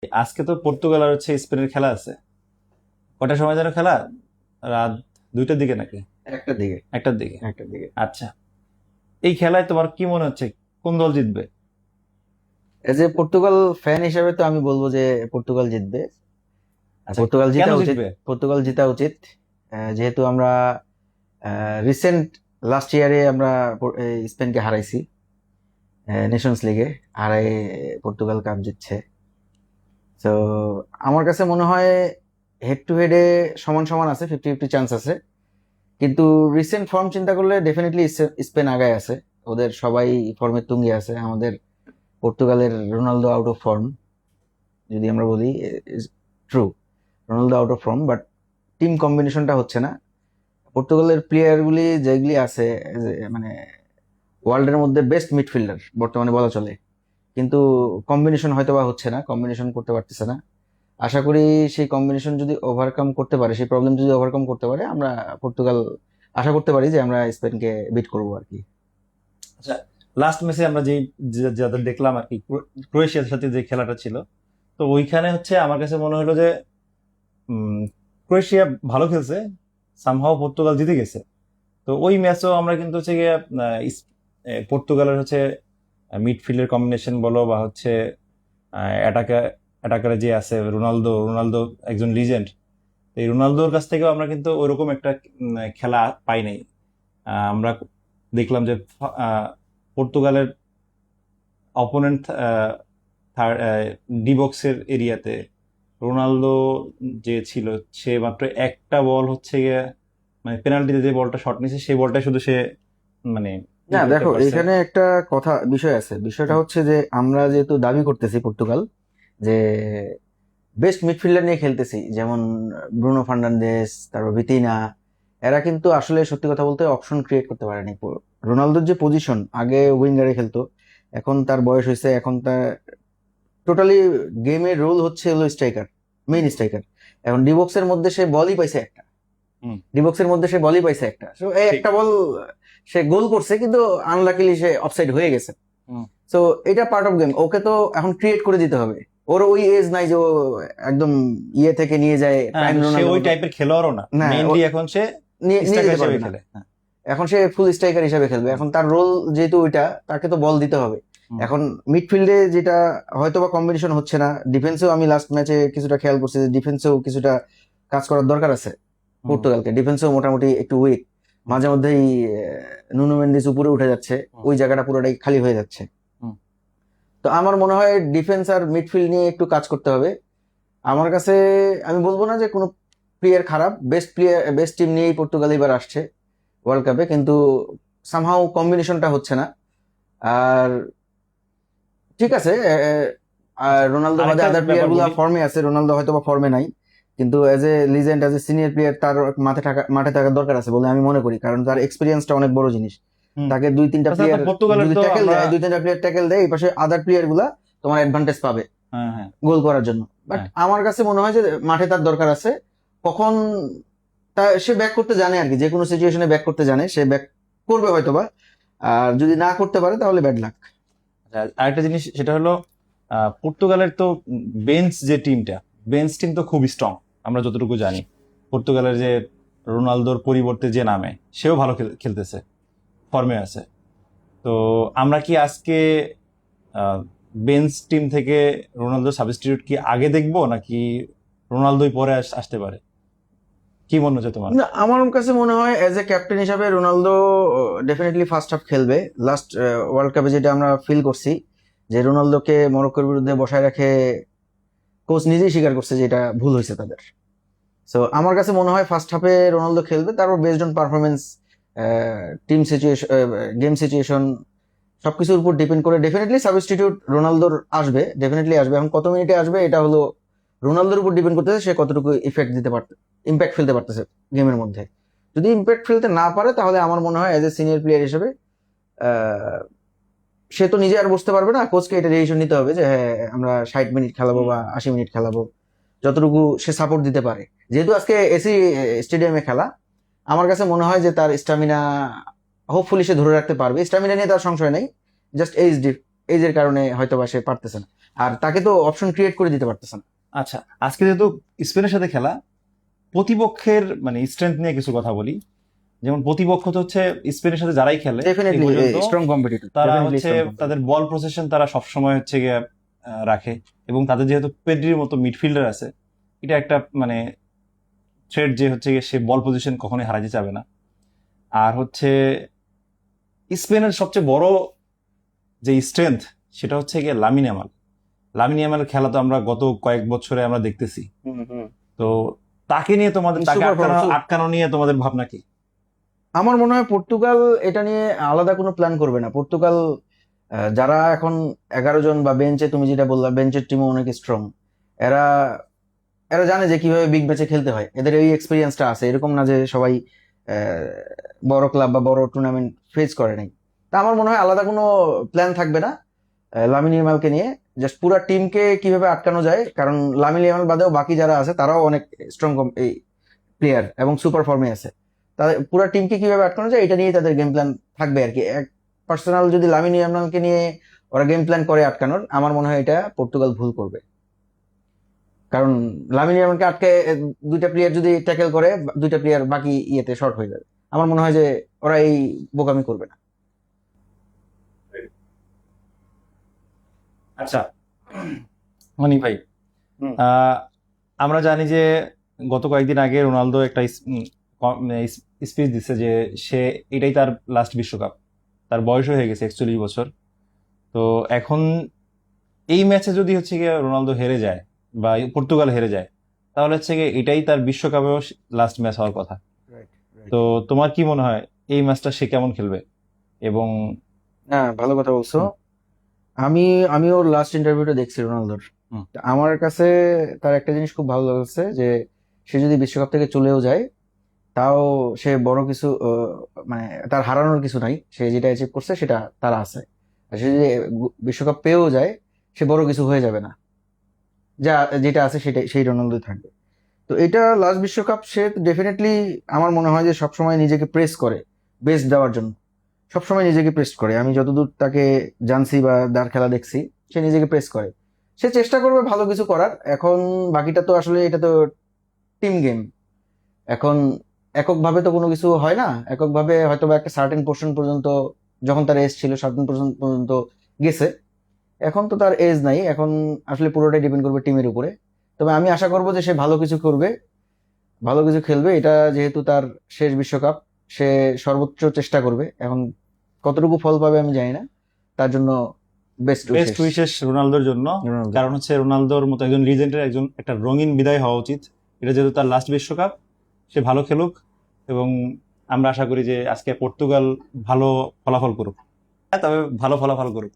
আজকে তো পর্তুগাল আর হচ্ছে স্পেনের খেলা আছে। কটার সময় যেন খেলা? রাত 2টার দিকে নাকি? একটা দিকে 1টার দিকে। একটা দিকে আচ্ছা, এই খেলায় তোমার কি মনে হচ্ছে কোন দল জিতবে? এজ এ পর্তুগাল ফ্যান হিসেবে তো আমি বলবো যে পর্তুগাল জিতবে। আচ্ছা, পর্তুগাল কেন জিতা উচিত। জিতবে? পর্তুগাল জিতা উচিত। যেহেতু আমরা রিসেন্ট লাস্ট ইয়ারে আমরা স্পেনকে হারাইছি নেশনস লিগে, হারাই পর্তুগাল কাপ জিতছে। তো আমার কাছে মনে হয় হেড টু হেডে সমান সমান আছে, 50-50 চান্স আছে। কিন্তু রিসেন্ট ফর্ম চিন্তা করলে ডেফিনেটলি স্পেন আগায় আছে। ওদের সবাই ফর্মের তুঙ্গে আছে। আমাদের পর্তুগালের রোনালদো আউট অফ ফর্ম, যদি আমরা বলি true, Ronaldo out of form, but team কম্বিনেশনটা হচ্ছে না। পর্তুগালের প্লেয়ারগুলি যেগুলি আছে মানে ওয়ার্ল্ডের মধ্যে বেস্ট মিডফিল্ডার বর্তমানে বলা চলে, কিন্তু কম্বিনেশন হয়তো বা হচ্ছে না, কম্বিনেশন করতে পারতেছে না। আশা করি সেই কম্বিনেশন যদি ওভারকাম করতে পারে, সেই প্রবলেম যদি ওভারকাম করতে পারে, আমরা পর্তুগাল আশা করতে পারি যে আমরা স্পেনকে বিট করবো আর কি। আচ্ছা, লাস্ট ম্যাচে আমরা যাদের দেখলাম আর কি, ক্রোয়েশিয়ার সাথে যে খেলাটা ছিল, তো ওইখানে হচ্ছে আমার কাছে মনে হলো যে উম, ক্রোয়েশিয়া ভালো খেলছে, সামহাও পর্তুগাল জিতে গেছে। তো ওই ম্যাচও আমরা কিন্তু হচ্ছে গিয়ে পর্তুগালের হচ্ছে মিডফিল্ডের কম্বিনেশন বলো বা হচ্ছে অ্যাটাকারে যে আছে রোনালদো, রোনালদো একজন লিজেন্ড। এই রোনালদোর কাছ থেকেও আমরা কিন্তু ওইরকম একটা খেলা পাই নাই। আমরা দেখলাম যে পর্তুগালের অপোনেন্ট ডি বক্সের এরিয়াতে রোনালদো যে ছিল, সে মাত্র একটা বল হচ্ছে গিয়ে, মানে পেনাল্টিতে যে বলটা শট নিছে সেই বলটা শুধু সে মানে ই না করতে দেখো, পারছে। এখানে একটা বিষয় আছে। বিষয়টা হচ্ছে যে আমরা যেহেতু দাবি করতেছি পর্তুগাল যে বেস্ট মিডফিল্ডার নিয়ে খেলতেছি, যেমন ব্রুনো ফার্নান্দেস, তারপর ভিতিনা, এরা কিন্তু আসলে সত্যি কথা বলতে অপশন ক্রিয়েট করতে পারেনি। রোনালদোর যে পজিশন, আগে উইঙ্গারে খেলতো, এখন তার বয়স হয়েছে, এখন তার টোটালি গেমের রোল হচ্ছে হলো স্ট্রাইকার, মেইন স্ট্রাইকার। এখন ডিবক্সের মধ্যে সে বলই পাইছে একটা, হুম, ডিবক্সের মধ্যে সে বলই পাইছে একটা, তো এই ঠিক। একটা বল সে গোল করছে, কিন্তু আনলাকিলি সে অফসাইড হয়ে গেছে। হুম, তো এটা পার্ট অফ গেম, ওকে তো এখন ক্রিয়েট করে দিতে হবে। ওর ওই এজ নাই যে ও একদম ইয়ে থেকে নিয়ে যায় হ্যাঁ, প্রাইম সে রোনালদোর ওই মতো। টাইপের খেলোয়াড়ও না, না, ও মেইনলি এখন সে নিয়ে স্ট্রাইকার যেতে হিসেবে পারবে না। খেলে। হ্যাঁ। এখন সে ফুল স্ট্রাইকার হিসেবে খেলবে, হুম, এখন তার রোল যেহেতু ওইটা, তাকে তো বল দিতে হবে। হুম, এখন মিডফিল্ডে যেটা হয়তো বা কম্বিনেশন হচ্ছে না, ডিফেন্সেও আমি লাস্ট ম্যাচে কিছুটা খেয়াল করছি যে ডিফেন্সেও কিছুটা কাজ করার দরকার আছে। হুম, পর্তুগালকে ডিফেন্সেও মোটামুটি একটু উইক, হুম, মাঝে মধ্যেই নুনো মেন্ডিস উপরে উঠে যাচ্ছে, হুম, ওই জায়গাটা পুরোটাই খালি হয়ে যাচ্ছে। হুম। তো আমার মনে হয় ডিফেন্স আর মিডফিল্ড নিয়ে একটু কাজ করতে হবে আমার কাছে। আমি বলবো না যে কোনো প্লেয়ার খারাপ, বেস্ট টিম নিয়েই পর্তুগাল এবার আসছে ওয়ার্ল্ড কাপে, কিন্তু সামহাও কম্বিনেশনটা হচ্ছে না। আর ঠিক আছে, আর আচ্ছা, রোনালদো বাদে আরেকটা আদার প্লেয়ার ব্যাপার গুলা বলি। ফর্মে আছে, রোনালদো হয়তো বা ফর্মে নাই, কিন্তু as a legend, as a senior player তার মাঠে থাকার দরকার আছে বলে আমি মনে করি, কারণ তার এক্সপিরিয়েন্সটা অনেক বড় জিনিস। হুম। তাকে দুই তিনটা তাছাড়া তো প্লেয়ার পর্তুগালের যদি তো ট্যাকেল আমরা, দেয়, দুই তিনটা প্লেয়ার ট্যাকেল দেয়, এই পাশে আদার প্লেয়ার গুলা তোমার অ্যাডভান্টেজ পাবে হ্যাঁ, হ্যাঁ, গোল করার জন্য। বাট হ্যাঁ, আমার কাছে মনে হয় যে মাঠে তার দরকার আছে। কখন তা সে ব্যাক করতে জানে আর কি, যে কোনো সিচুয়েশনে ব্যাক করতে জানে, সে ব্যাক করবে হয়তোবা। আর যদি না করতে পারে তাহলে ব্যাড লাক। আরেকটা জিনিস সেটা হলো পর্তুগালের তো বেঞ্চ যে টিমটা, বেঞ্চ টিম তো খুব স্ট্রং। আমরা যতটুকু জানি পর্তুগালের যে রোনালদোর পরিবর্তে যে নামে, সেও ভালো খেলতেছে, ফর্মে আছে। তো আমরা কি আজকে বেঞ্চ টিম থেকে রোনালদো সাবস্টিটিউট কি আগে দেখবো, নাকি রোনালদোই পরে আসতে পারে? কি মনে হচ্ছে তোমার? না, আমার কাছে মনে হয় এজ এ ক্যাপ্টেন হিসাবে রোনালদো ডেফিনেটলি ফার্স্ট হাফ খেলবে। লাস্ট ওয়ার্ল্ড কাপে যেটা আমরা ফিল করছি, যে রোনালদোকে মরক্কোর বিরুদ্ধে বসায় রেখে কোচ নিজেই স্বীকার করছে যে এটা ভুল হয়েছে তাদের। সো আমার কাছে মনে হয় ফার্স্ট হাফে রোনালদো খেলবে, তারপর based on performance, team situation, game situation, সবকিছুর উপর ডিপেন্ড করে ডেফিনেটলি সাবস্টিটিউট রোনালদোর আসবে, ডেফিনেটলি আসবে। এখন কত মিনিটে আসবে এটা হলো রোনালদোর উপর ডিপেন্ড করতেছে, সে কতটুকু ইফেক্ট দিতে পারতে, ইম্প্যাক্ট ফেলতে পারতেছে গেমের মধ্যে। যদি ইম্প্যাক্ট ফেলতে না পারে, তাহলে আমার মনে হয় এজ এ সিনিয়র প্লেয়ার হিসেবে আহ, সে তো নিজে আর বুঝতে পারবে না, কোচকে এটা ডিসিশন নিতে হবে যে হ্যাঁ আমরা 60 মিনিট খেলাবো বা 80 মিনিট খেলাবো, যতটুকু সে সাপোর্ট দিতে পারে। যেহেতু আজকে এসি স্টেডিয়ামে খেলা, আমার কাছে মনে হয় যে তার স্টামিনা হোপফুলি সে ধরে রাখতে পারবে। স্টামিনা নিয়ে তার সংশয় নেই, জাস্ট এজের কারণে হয়তো বা সে পারতেছে না। আর তাকে তো অপশন ক্রিয়েট করে দিতে পারতেছে না। আচ্ছা, আজকে যেহেতু স্পেনের সাথে খেলা, প্রতিপক্ষের মানে স্ট্রেংথ নিয়ে কিছু কথা বলি। যেমন প্রতিপক্ষ তো হচ্ছে স্পেনের সাথে যারাই খেলে এই ডেফিনেটলি পর্যন্ত, স্ট্রং কম্পিটিটর, তারা হচ্ছে তাদের বল প্রসেশন তারা সবসময় হচ্ছে গিয়ে রাখে, এবং তাদের যেহেতু পেড্রির মতো মিডফিল্ডার আছে, এটা একটা মানে থ্রেড যে হচ্ছে গিয়ে সে বল পজিশন কখনোই হারাতে যাবে না। আর হচ্ছে স্পেনের সবচেয়ে বড় যে স্ট্রেংথ সেটা হচ্ছে গিয়ে লামিন ইয়ামাল। লামিন ইয়ামালের খেলা তো আমরা গত কয়েক বছরে আমরা দেখতেছি। তো তাকে নিয়ে তোমাদের, তাকে Super আটকানো powerful. আটকানো নিয়ে তোমাদের ভাবনা কি? আমার মনে হয় পর্তুগাল এটা নিয়ে আলাদা কোনো প্ল্যান করবে না। পর্তুগাল যারা এখন 11 জন বা বেঞ্চে, তুমি যেটা বললা বেঞ্চের টিমও অনেক স্ট্রং, এরা এরা জানে যে কিভাবে বিগ ম্যাচে খেলতে হয়, এদের এই এক্সপিরিয়েন্সটা আছে। এরকম না যে সবাই আহ, বড় ক্লাব বা বড় টুর্নামেন্ট ফেস করে নাই। তা আমার মনে হয় আলাদা কোনো প্ল্যান থাকবে না লামিন ইয়ামালকে নিয়ে। জাস্ট পুরো টিমকে কিভাবে আটকানো যায়, কারণ লামিন ইয়ামাল বাদেও বাকি যারা আছে তারাও অনেক স্ট্রং এই প্লেয়ার এবং সুপার ফর্মে আছে। তাদের পুরো টিমকে কিভাবে আটকানো যায় এটা নিয়ে তাদের গেম প্ল্যান থাকবে আর কি। এক পার্সোনাল যদি লামিন ইয়ামালকে নিয়ে ওরা গেম প্ল্যান করে আটকানোর, আমার মনে হয় এটা পর্তুগাল ভুল করবে। কারণ লামিন ইয়ামালকে আটকে দুইটা প্লেয়ার যদি ট্যাকেল করে, দুইটা প্লেয়ার বাকি ইয়েতে শর্ট হয়ে যাবে। আমার মনে হয় যে ওরা এই বোকামি করবে না। আচ্ছা মনি ভাই, হুম। আমরা জানি যে গত কয়েকদিন আগে রোনালদো একটা স্পিচ দিচ্ছে যে সে এটাই তার লাস্ট বিশ্বকাপ, তার বয়স হয়ে গেছে 41 বছর। তো এখন এই ম্যাচে যদি হচ্ছে গিয়ে রোনালদো হেরে যায় বা পর্তুগাল হেরে যায়, তাহলে হচ্ছে গিয়ে এটাই তার বিশ্বকাপেও লাস্ট ম্যাচ হওয়ার কথা। তো তোমার কি মনে হয় এই ম্যাচটা সে কেমন খেলবে? এবং হ্যাঁ, ভালো কথা বলছো। হুম। আমি আমি ওর লাস্ট ইন্টারভিউটা দেখছি রোনালদোর। হুম। তা আমার কাছে তার একটা জিনিস খুব ভালো লাগছে, যে সে যদি বিশ্বকাপ থেকে চলেও যায় তাও সে বড় কিছু মানে তার হারানোর কিছু নাই। সে যেটা অ্যাচিভ করছে সেটা তার আছে। আর সে যদি বিশ্বকাপ পেয়েও যায়, সে বড় কিছু হয়ে যাবে না। যা যেটা আছে সেটাই, সেই রোনালদো থাকবে। তো এটা লাস্ট বিশ্বকাপ, সে ডেফিনেটলি আমার মনে হয় যে সবসময় নিজেকে প্রেস করে বেস্ট দেওয়ার জন্য। সবসময় নিজেকে প্রেস করে, আমি যতদূর তাকে জানছি বা তার খেলা দেখছি, সে নিজেকে প্রেস করে। সে চেষ্টা করবে ভালো কিছু করার। এখন বাকিটা তো আসলে এটা তো টিম গেম। এখন এককভাবে তো কোনো কিছু হয় না। এককভাবে হয়তো বা একটা সার্টেন পোর্শন পর্যন্ত, যখন তার এজ ছিল সার্টেন পোর্শন পর্যন্ত গেছে। এখন তো তার এজ নাই, এখন আসলে পুরোটাই ডিপেন্ড করবে টিমের উপরে। তবে আমি আশা করবো যে সে ভালো কিছু করবে, ভালো কিছু খেলবে। এটা যেহেতু তার শেষ বিশ্বকাপ, সে সর্বোচ্চ চেষ্টা করবে। এখন কতটুকু ফল পাবে আমি জানি না, তার জন্য বেস্ট বেস্ট উইশেস রোনালদোর জন্য। কারণ হচ্ছে রোনালদোর মতো একজন লিজেন্ডের একজন একটা রঙিন বিদায় হওয়া উচিত। এটা যেহেতু তার লাস্ট বিশ্বকাপ, সে ভালো খেলুক, এবং আমরা আশা করি যে আজকে পর্তুগাল ভালো ফলাফল করুক। হ্যাঁ, তবে ভালো ফলাফল করুক।